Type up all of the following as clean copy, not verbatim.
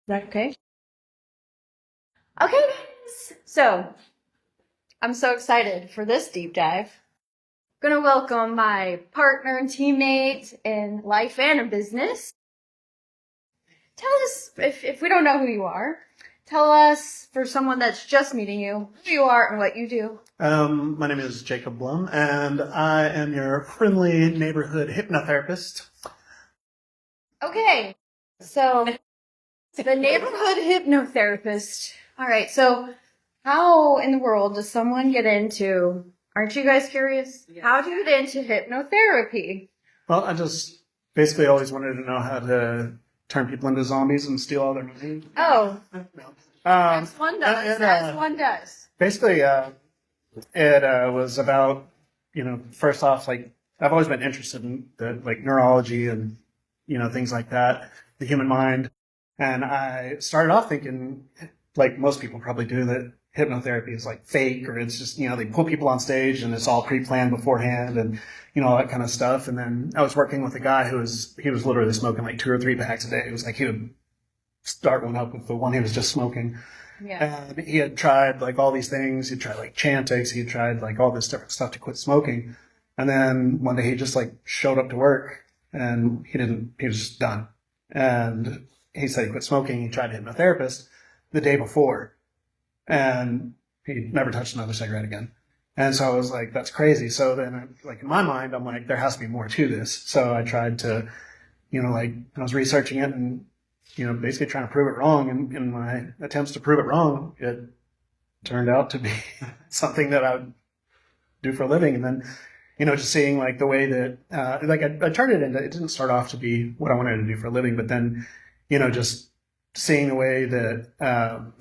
Okay. Okay, guys. So I'm so excited for this deep dive. I'm gonna welcome my partner and teammate in life and in business. Tell us if we don't know who you are. Tell us, for someone that's just meeting you, who you are and what you do. My name is Jacob Blum, and I am your friendly neighborhood hypnotherapist. Okay, so the neighborhood hypnotherapist. All right, so how in the world does someone get into, aren't you guys curious? Yes. How do you get into hypnotherapy? Well, I just basically always wanted to know how to turn people into zombies and steal all their money. Oh, No. as one does, as one does. Basically, it was about, first off, like, I've always been interested in like neurology and, things like that, the human mind. And I started off thinking, like most people probably do, that hypnotherapy is like fake, or it's just, they put people on stage and it's all pre-planned beforehand and, all that kind of stuff. And then I was working with a guy he was literally smoking like 2 or 3 packs a day. It was like he would start one up with the one he was just smoking. Yeah. And he had tried like all these things. He'd tried like Chantix. He'd tried like all this different stuff to quit smoking. And then one day he just like showed up to work and he was just done. And he said he quit smoking. He tried a hypnotherapist the day before and he never touched another cigarette again. And so I was like, that's crazy. So then like in my mind, I'm like, there has to be more to this. So I tried to, like I was researching it and, basically trying to prove it wrong. And in my attempts to prove it wrong, it turned out to be something that I would do for a living. And then, just seeing like the way that, I turned it into, it didn't start off to be what I wanted to do for a living, but then, just seeing the way that,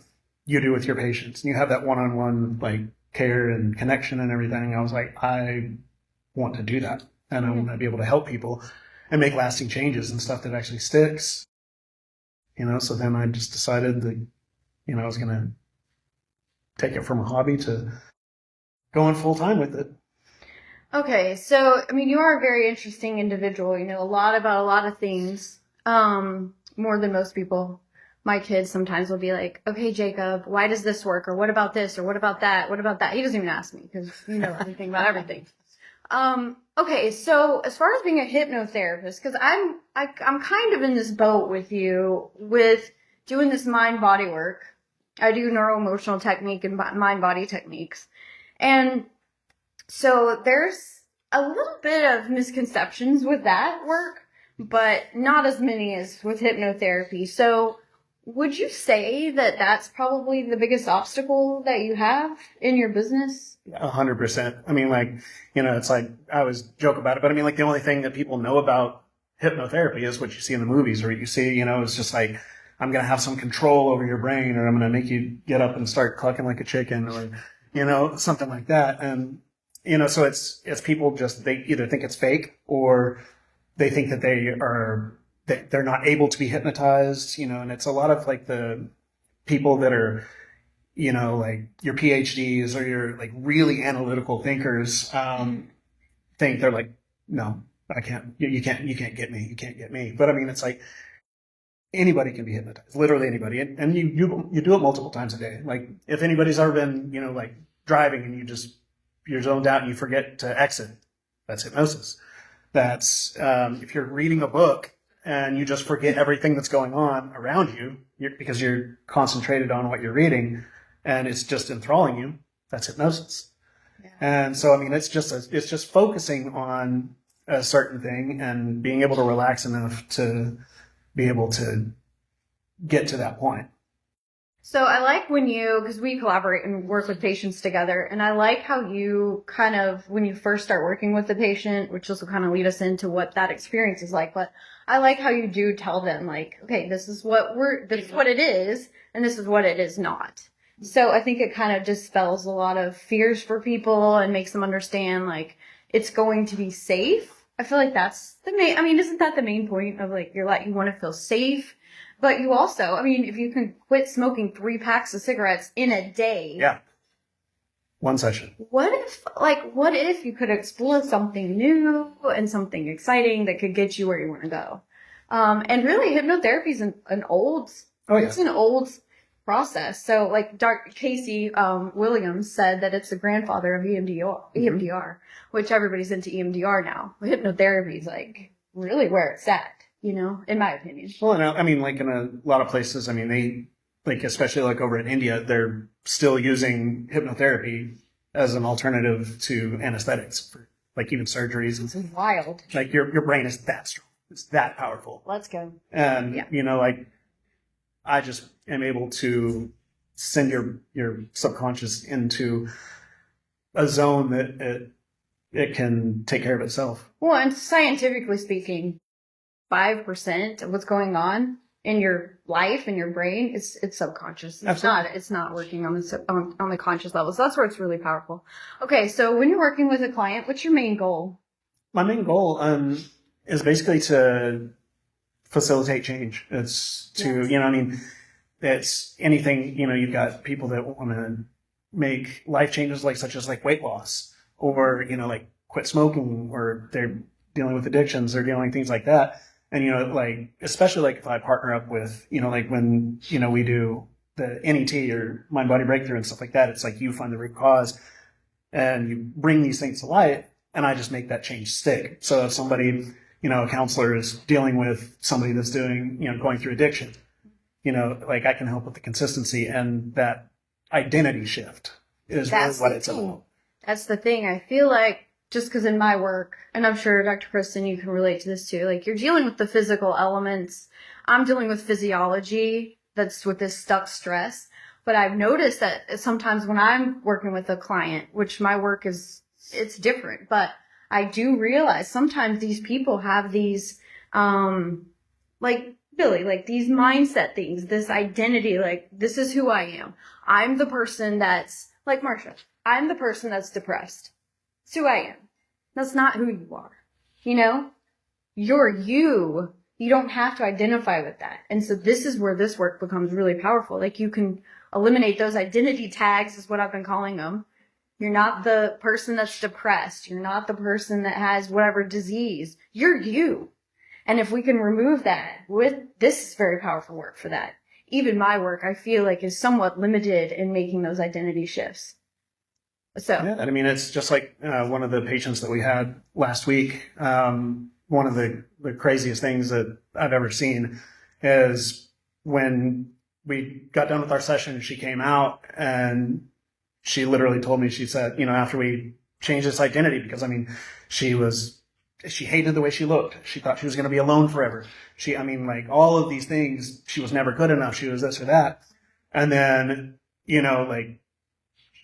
you do with your patients and you have that one-on-one like care and connection and everything. I was like, I want to do that. And I want to be able to help people and make lasting changes and stuff that actually sticks. So then I just decided that, I was going to take it from a hobby to going full time with it. Okay, so, I mean, you are a very interesting individual. You know a lot about a lot of things, more than most people. My kids sometimes will be like, okay, Jacob, why does this work? Or what about this? Or what about that? What about that? He doesn't even ask me because you know everything about everything. Okay, so as far as being a hypnotherapist, because I'm kind of in this boat with you with doing this mind-body work. I do neuro-emotional technique and mind-body techniques. And so there's a little bit of misconceptions with that work, but not as many as with hypnotherapy. So would you say that that's probably the biggest obstacle that you have in your business? 100%. I mean, like, it's like, I always joke about it, but I mean, like, the only thing that people know about hypnotherapy is what you see in the movies, or you see, it's just like, I'm going to have some control over your brain, or I'm going to make you get up and start clucking like a chicken, or, something like that. And, so it's people just, they either think it's fake or they think that they're not able to be hypnotized, and it's a lot of like the people that are, like your PhDs or your like really analytical thinkers, think they're like, no, I can't, you can't get me. You can't get me. But I mean, it's like anybody can be hypnotized, literally anybody. And you do it multiple times a day. Like if anybody's ever been, like driving and you're zoned out and you forget to exit, that's hypnosis. That's, if you're reading a book and you just forget everything that's going on around you because you're concentrated on what you're reading and it's just enthralling you, that's hypnosis. Yeah. And so, I mean, it's just focusing on a certain thing and being able to relax enough to be able to get to that point. So I like because we collaborate and work with patients together, and I like how you kind of, when you first start working with the patient, which will kind of lead us into what that experience is like, but I like how you do tell them, like, okay, this is what it is, and this is what it is not. So I think it kind of dispels a lot of fears for people and makes them understand, like, it's going to be safe. I feel like that's isn't that the main point of, like, you want to feel safe? But you also, I mean, if you can quit smoking 3 packs of cigarettes in a day. Yeah. One session. What if you could explore something new and something exciting that could get you where you want to go? And really, hypnotherapy is an old Oh yeah. It's an old process. So like Dr. Casey Williams said that it's the grandfather of EMDR, which everybody's into EMDR now. Hypnotherapy is like really where it's at, in my opinion. Well, and I mean, like in a lot of places, I mean, they like, especially like over in India, they're still using hypnotherapy as an alternative to anesthetics for like even surgeries. It's wild. Like your brain is that strong. It's that powerful. Let's go. And, Yeah. Like I just am able to send your subconscious into a zone that it can take care of itself. Well, and scientifically speaking, 5% of what's going on in your life and your brain, it's subconscious. It's not working on the conscious level. So that's where it's really powerful. Okay, so when you're working with a client, what's your main goal? My main goal is basically to facilitate change. It's to, it's anything, you've got people that want to make life changes such as weight loss or, like quit smoking, or they're dealing with addictions, they're dealing with things like that. And, especially if I partner up with, when, we do the NET or mind body breakthrough and stuff like that, it's like you find the root cause and you bring these things to light, and I just make that change stick. So if somebody, a counselor is dealing with somebody that's doing, going through addiction, I can help with the consistency, and that identity shift is really what it's about. That's the thing. I feel like just because in my work, and I'm sure Dr. Kristen, you can relate to this too, you're dealing with the physical elements. I'm dealing with physiology that's with this stuck stress. But I've noticed that sometimes when I'm working with a client, which my work it's different, but I do realize sometimes these people have these, like Billy, these mindset things, this identity, this is who I am. I'm the person that's, like Marsha, I'm the person that's depressed. It's who I am. That's not who you are. You're you. You don't have to identify with that. And so this is where this work becomes really powerful. You can eliminate those identity tags, is what I've been calling them. You're not the person that's depressed. You're not the person that has whatever disease. You're you. And if we can remove that this is very powerful work for that. Even my work, I feel is somewhat limited in making those identity shifts. So yeah, I mean, it's just like one of the patients that we had last week. One of the craziest things that I've ever seen is when we got done with our session, she came out and she literally told me, she said, after we changed this identity, because she hated the way she looked. She thought she was going to be alone forever. All of these things, she was never good enough. She was this or that. And then,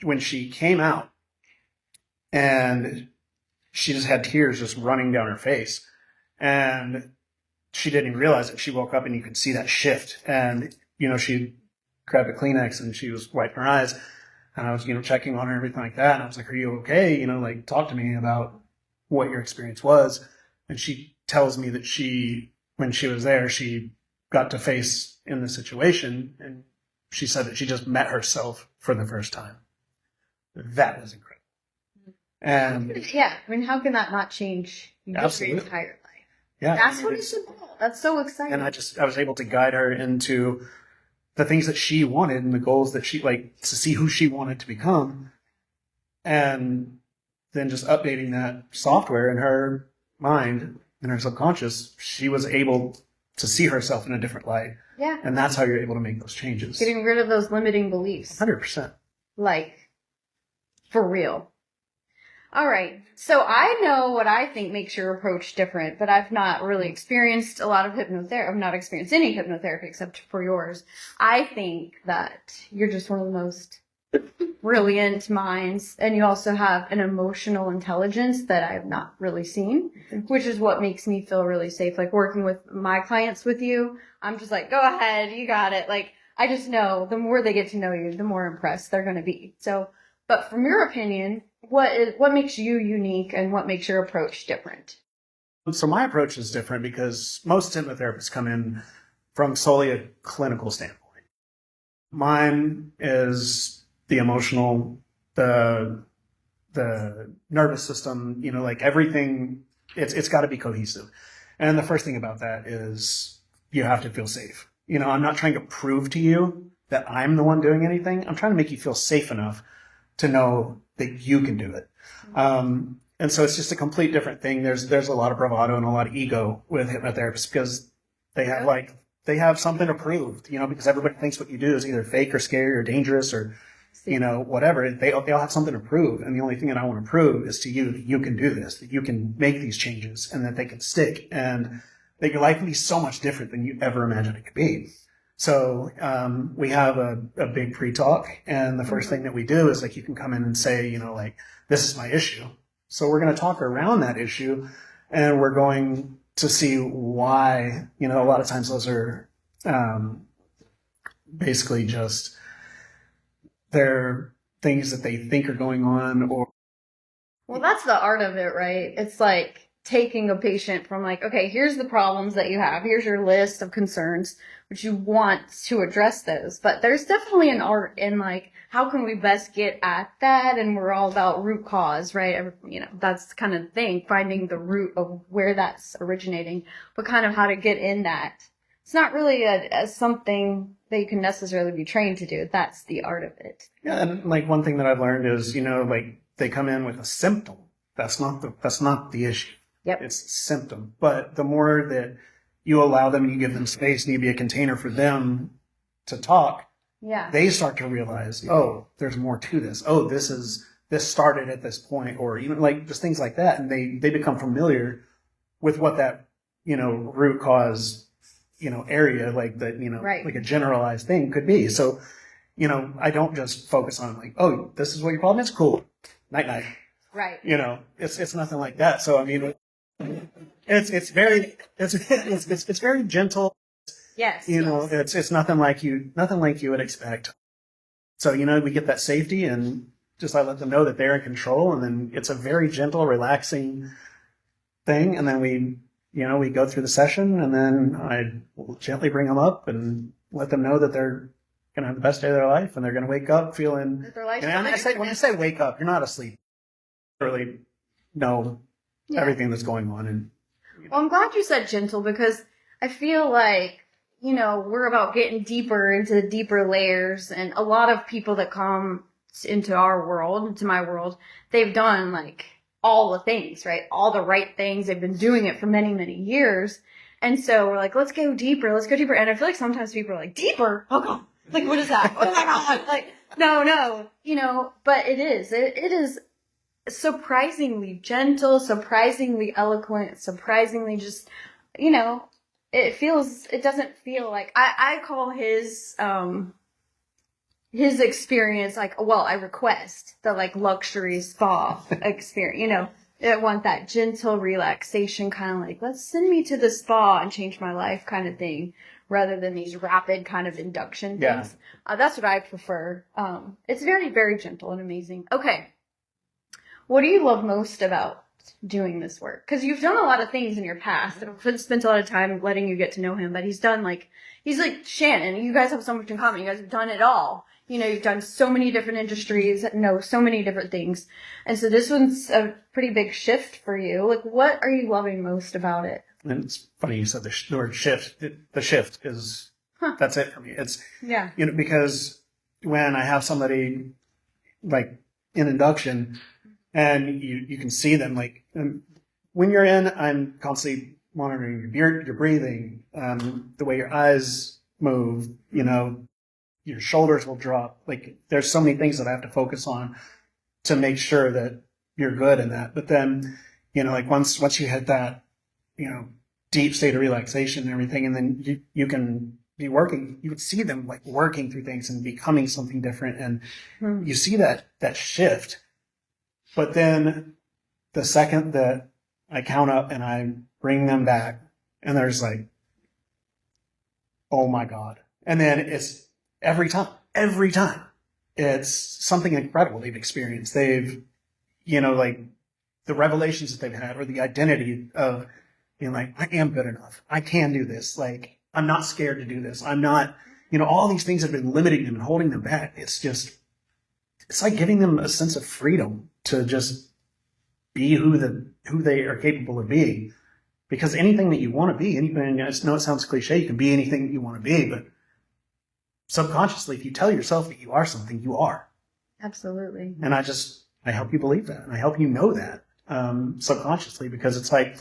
when she came out and she just had tears just running down her face, and she didn't even realize it. She woke up and you could see that shift. And, she grabbed a Kleenex and she was wiping her eyes, and I was, checking on her and everything like that. And I was like, are you okay? Talk to me about what your experience was. And she tells me that when she was there, she got to face in the situation, and she said that she just met herself for the first time. That was incredible. And yeah, how can that not change your entire life? Yeah, that's what it's about. That's so exciting. And I was able to guide her into the things that she wanted and the goals that she to see who she wanted to become, and then just updating that software in her mind, in her subconscious, she was able to see herself in a different light. Yeah. And that's how you're able to make those changes. Getting rid of those limiting beliefs. 100%. For real. All right. So I know what I think makes your approach different, but I've not really experienced a lot of hypnotherapy. I've not experienced any hypnotherapy except for yours. I think that you're just one of the most brilliant minds, and you also have an emotional intelligence that I have not really seen, which is what makes me feel really safe. Working with my clients with you, I'm just go ahead, you got it. I just know the more they get to know you, the more impressed they're going to be. So, but from your opinion, what makes you unique and what makes your approach different? So my approach is different because most hypnotherapists come in from solely a clinical standpoint. Mine is the emotional, the nervous system, everything, it's got to be cohesive. And the first thing about that is you have to feel safe. I'm not trying to prove to you that I'm the one doing anything. I'm trying to make you feel safe enough to know that you can do it. And so it's just a complete different thing. There's a lot of bravado and a lot of ego with hypnotherapists because they have something to prove, because everybody thinks what you do is either fake or scary or dangerous or, whatever. They all have something to prove. And the only thing that I want to prove is to you that you can do this, that you can make these changes and that they can stick and that your life can be so much different than you ever imagined it could be. So we have a big pre-talk, and the first thing that we do is you can come in and say, this is my issue. So we're going to talk around that issue, and we're going to see why, a lot of times those are basically just they're things that they think are going on. Well, that's the art of it, right? It's like taking a patient from okay, here's the problems that you have. Here's your list of concerns, which you want to address those. But there's definitely an art in how can we best get at that? And we're all about root cause, right? That's kind of the thing, finding the root of where that's originating, but kind of how to get in that. It's not really a something that you can necessarily be trained to do. That's the art of it. Yeah, and one thing that I've learned is, they come in with a symptom. That's not the issue. Yep. It's a symptom. But the more that you allow them and you give them space and you be a container for them to talk, they start to realize, oh, there's more to this. Oh, this started at this point, or even just things like that. And they become familiar with what that, root cause, area, right. like a generalized thing could be. So, I don't just focus on oh, this is what your problem is. Cool. Night night. Right. It's nothing like that. So, it's very gentle. Yes. It's nothing like you would expect. So, we get that safety and just I let them know that they're in control, and then it's a very gentle, relaxing thing. And then we go through the session, and then I will gently bring them up and let them know that they're going to have the best day of their life, and they're going to wake up feeling. When I say wake up, you're not asleep. You really know everything that's going on. And well, I'm glad you said gentle, because I feel we're about getting deeper into the deeper layers, and a lot of people that come into our world, into my world, they've done all the things, right? All the right things. They've been doing it for many, many years. And so we're let's go deeper. Let's go deeper. And I feel sometimes people are deeper? Oh, God. What is that? Oh, my God. No. But it is surprisingly gentle, surprisingly eloquent, surprisingly just, it doesn't feel I call his experience I request the luxury spa experience, I want that gentle relaxation kind of let's send me to the spa and change my life kind of thing, rather than these rapid kind of induction things. That's what I prefer. It's very, very gentle and amazing. Okay. What do you love most about doing this work? Because you've done a lot of things in your past, and I've spent a lot of time letting you get to know him, but he's done he's like Shannon. You guys have so much in common. You guys have done it all. You've done so many different industries, know so many different things. And so this one's a pretty big shift for you. What are you loving most about it? And it's funny you said the word shift. The shift is, that's it for me. It's, because when I have somebody in induction and you can see them, when you're in, I'm constantly monitoring your breathing, the way your eyes move, your shoulders will drop. There's so many things that I have to focus on to make sure that you're good in that. But then, once you hit that, deep state of relaxation and everything, and then you can be working, you can see them working through things and becoming something different. And you see that shift. But then the second that I count up and I bring them back, and there's oh my God. And then it's every time it's something incredible they've experienced. They've, the revelations that they've had, or the identity of being I am good enough. I can do this. I'm not scared to do this. I'm not, all these things have been limiting them and holding them back. It's giving them a sense of freedom to just be who they are capable of being, Because anything that you want to be, anything, I know it sounds cliche, you can be anything that you want to be, but subconsciously, if you tell yourself that you are something, you are. Absolutely. And I help you believe that. And I help you know that subconsciously, because it's like,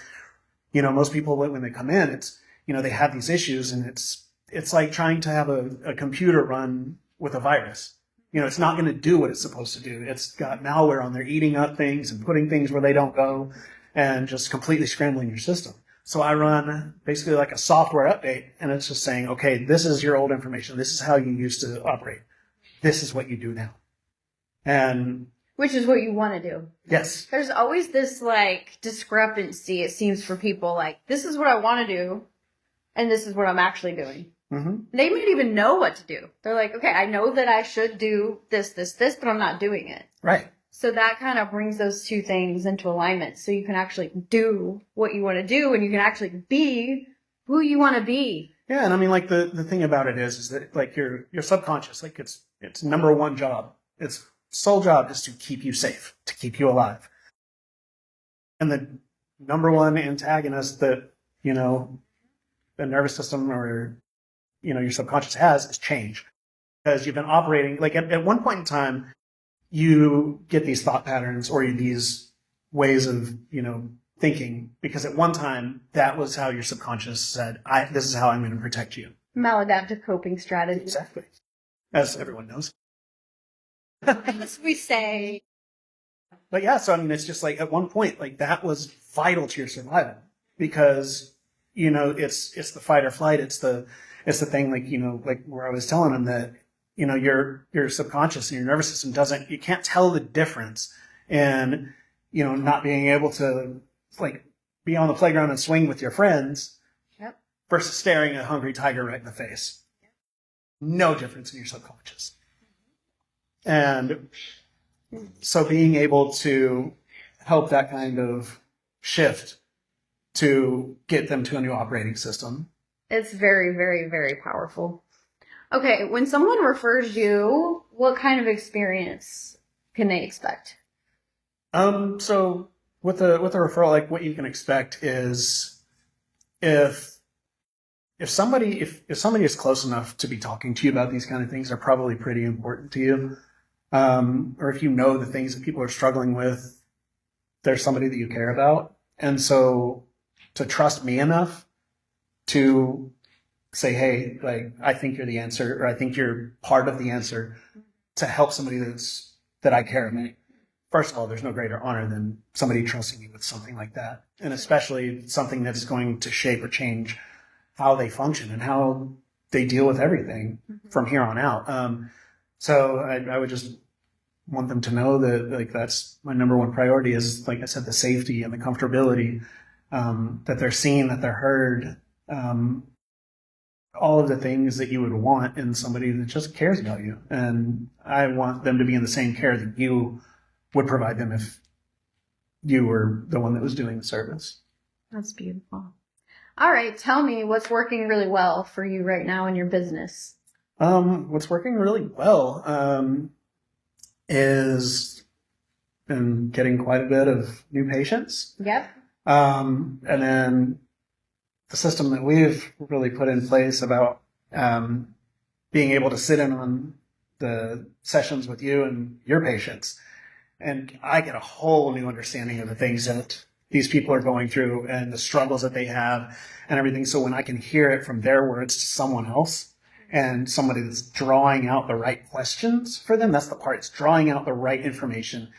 most people, when they come in, it's, they have these issues, and it's like trying to have a computer run with a virus. It's not going to do what it's supposed to do. It's got malware on there eating up things and putting things where they don't go and just completely scrambling your system. So I run basically like a software update, and it's just saying, okay, this is your old information. This is how you used to operate. This is what you do now. And which is what you want to do. Yes. There's always this like discrepancy, it seems, for people. Like, this is what I want to do, and this is what I'm actually doing. Mm-hmm. They might even know what to do. They're like, okay, I know that I should do this, but I'm not doing it. Right. So that kind of brings those two things into alignment. So you can actually do what you want to do, and you can actually be who you want to be. Yeah, and I mean, like, the thing about it is that, like, your subconscious, like, its number one job, its sole job is to keep you safe, to keep you alive. And the number one antagonist that, the nervous system or, your subconscious has is change. Because you've been operating, like, at one point in time, you get these thought patterns or these ways of, thinking, because at one time, that was how your subconscious said, this is how I'm going to protect you. Maladaptive coping strategy. Exactly. As everyone knows. As we say. But yeah, so I mean, it's just like at one point, like, that was vital to your survival, because, it's the fight or flight. It's the thing, like, like where I was telling him that, your subconscious and your nervous system you can't tell the difference in, not being able to, like, be on the playground and swing with your friends. Yep. Versus staring a hungry tiger right in the face. Yep. No difference in your subconscious. And so being able to help that kind of shift to get them to a new operating system. It's very, very, very powerful. Okay, when someone refers you, what kind of experience can they expect? So with a referral, like, what you can expect is if somebody is close enough to be talking to you about these kind of things, they're probably pretty important to you. Or if the things that people are struggling with, there's somebody that you care about. And so to trust me enough to say, hey, like, I think you're the answer, or I think you're part of the answer to help somebody that I care about. First of all, there's no greater honor than somebody trusting you with something like that. And especially something that's going to shape or change how they function and how they deal with everything from here on out. So I would just want them to know that, like, that's my number one priority is, like I said, the safety and the comfortability, that they're seen, that they're heard, all of the things that you would want in somebody that just cares about you. And I want them to be in the same care that you would provide them if you were the one that was doing the service. That's beautiful. All right, tell me what's working really well for you right now in your business. What's working really well is been getting quite a bit of new patients. Yep. And then the system that we've really put in place about being able to sit in on the sessions with you and your patients. And I get a whole new understanding of the things that these people are going through and the struggles that they have and everything. So when I can hear it from their words to someone else and somebody that's drawing out the right questions for them, that's the part. It's drawing out the right information.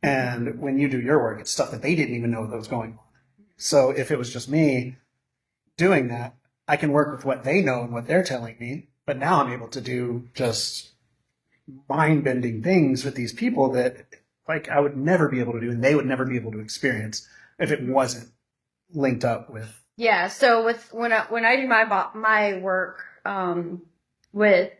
And when you do your work, it's stuff that they didn't even know that was going on. So if it was just me doing that, I can work with what they know and what they're telling me. But now I'm able to do just mind-bending things with these people that, like, I would never be able to do and they would never be able to experience if it wasn't linked up with. Yeah. So when I do my work with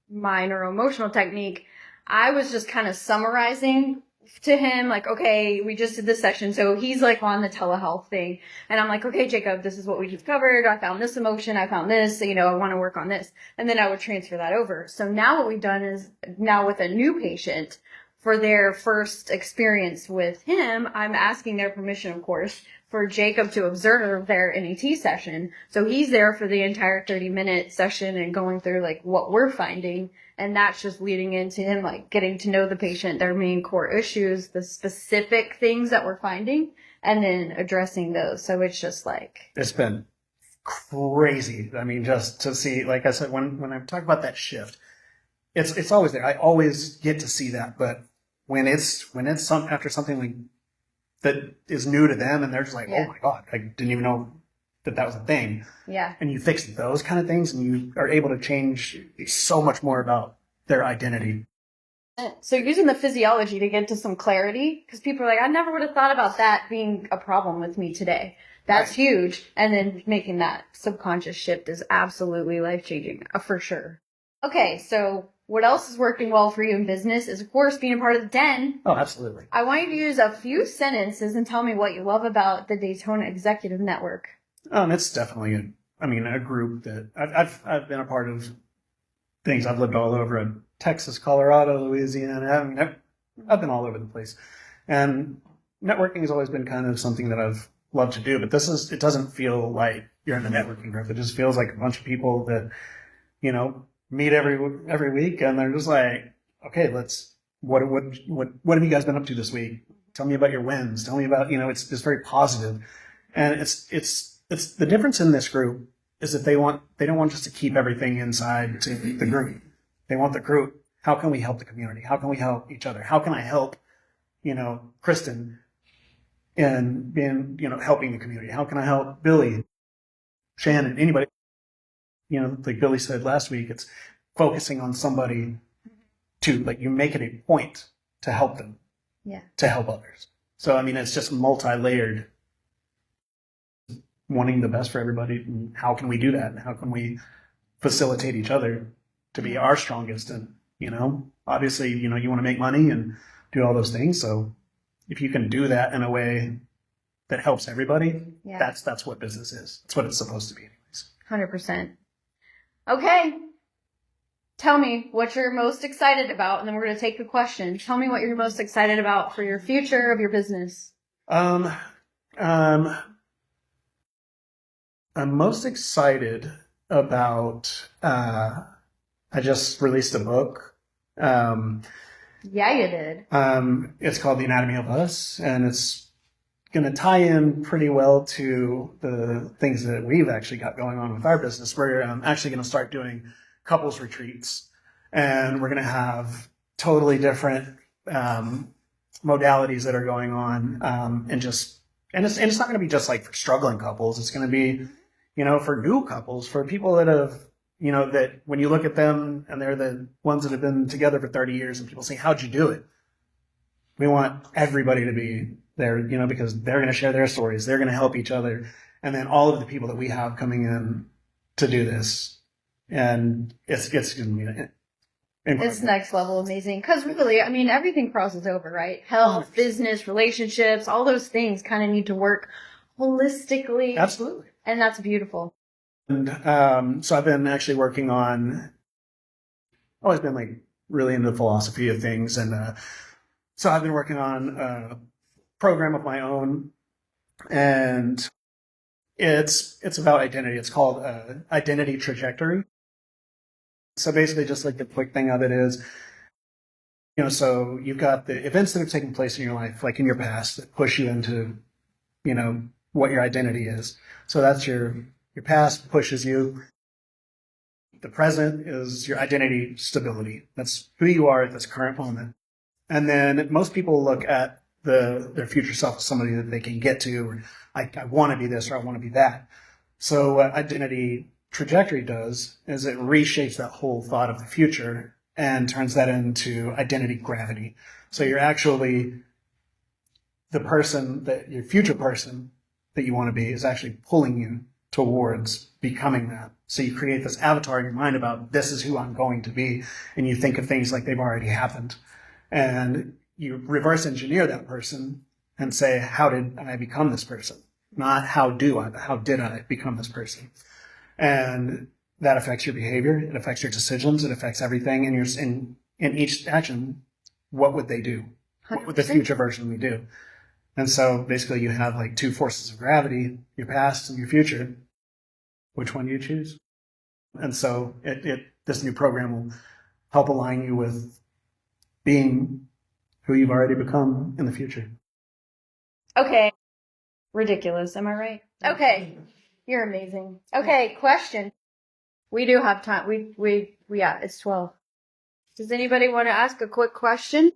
my neuroemotional technique, I was just kind of summarizing to him, like, okay, we just did this session. So he's like on the telehealth thing. And I'm like, okay, Jacob, this is what we just covered. I found this emotion. I found this, I want to work on this. And then I would transfer that over. So now what we've done is now with a new patient, for their first experience with him, I'm asking their permission, of course, for Jacob to observe their NET session. So he's there for the entire 30-minute session and going through like what we're finding. And that's just leading into him like getting to know the patient, their main core issues, the specific things that we're finding, and then addressing those. So it's just like, it's been crazy. I mean, just to see, like I said, when I talk about that shift, it's always there. I always get to see that. But when it's after something like that is new to them and they're just like, oh my God, I didn't even know that was a thing. Yeah. And you fix those kind of things and you are able to change so much more about their identity. So using the physiology to get to some clarity, because people are like, I never would have thought about that being a problem with me today. That's right. Huge. And then making that subconscious shift is absolutely life-changing, for sure. Okay, so what else is working well for you in business is, of course, being a part of the Den. Oh, absolutely. I want you to use a few sentences and tell me what you love about the Daytona Executive Network. It's definitely a group that I've been a part of things. I've lived all over Texas, Colorado, Louisiana. I've been all over the place. And networking has always been kind of something that I've loved to do, but it doesn't feel like you're in a networking group. It just feels like a bunch of people that, meet every week and they're just like, okay, what have you guys been up to this week? Tell me about your wins. Tell me about, it's very positive. And it's the difference in this group is that they don't want just to keep everything inside to the group. They want the group. How can we help the community? How can we help each other? How can I help, Kristen in being, helping the community? How can I help Billy, Shannon, anybody? Like Billy said last week, it's focusing on somebody to, like, you make it a point to help them, to help others. So, it's just multi-layered, wanting the best for everybody. And how can we do that? And how can we facilitate each other to be our strongest? And, obviously, you want to make money and do all those things. So if you can do that in a way that helps everybody, that's what business is. That's what it's supposed to be anyways. 100%. Okay. Tell me what you're most excited about, and then we're going to take the question. Tell me what you're most excited about for your future of your business. I'm most excited about, I just released a book. Yeah, you did. It's called The Anatomy of Us, and it's going to tie in pretty well to the things that we've actually got going on with our business. We're actually going to start doing couples retreats, and we're going to have totally different modalities that are going on, and it's not going to be just like for struggling couples. It's going to be, for new couples, for people that have, that when you look at them and they're the ones that have been together for 30 years and people say, how'd you do it? We want everybody to be there, because they're going to share their stories. They're going to help each other. And then all of the people that we have coming in to do this. And it's going to be incredible. It's next level amazing. Because really, everything crosses over, right? Health, business, relationships, all those things kind of need to work holistically. Absolutely. And that's beautiful. And so I've been actually working on, always been like really into the philosophy of things. And so I've been working on a program of my own, and it's about identity. It's called Identity Trajectory. So basically, just like the quick thing of it is, so you've got the events that have taken place in your life, like in your past, that push you into, what your identity is. So that's your past pushes you. The present is your identity stability. That's who you are at this current moment. And then most people look at their future self as somebody that they can get to, or I want to be this or I want to be that. So what identity trajectory does is it reshapes that whole thought of the future and turns that into identity gravity. So you're actually your future person that you want to be is actually pulling you towards becoming that. So you create this avatar in your mind about this is who I'm going to be. And you think of things like they've already happened. And you reverse engineer that person and say, how did I become this person? Not how did I become this person? And that affects your behavior. It affects your decisions. It affects everything. And in each action, what would they do? 100%. What would the future version we do? And so basically you have like two forces of gravity, your past and your future. Which one do you choose? And so this new program will help align you with being who you've already become in the future. Okay. Ridiculous, am I right? Okay. You're amazing. Okay, question. We do have time. Yeah, it's 12. Does anybody want to ask a quick question?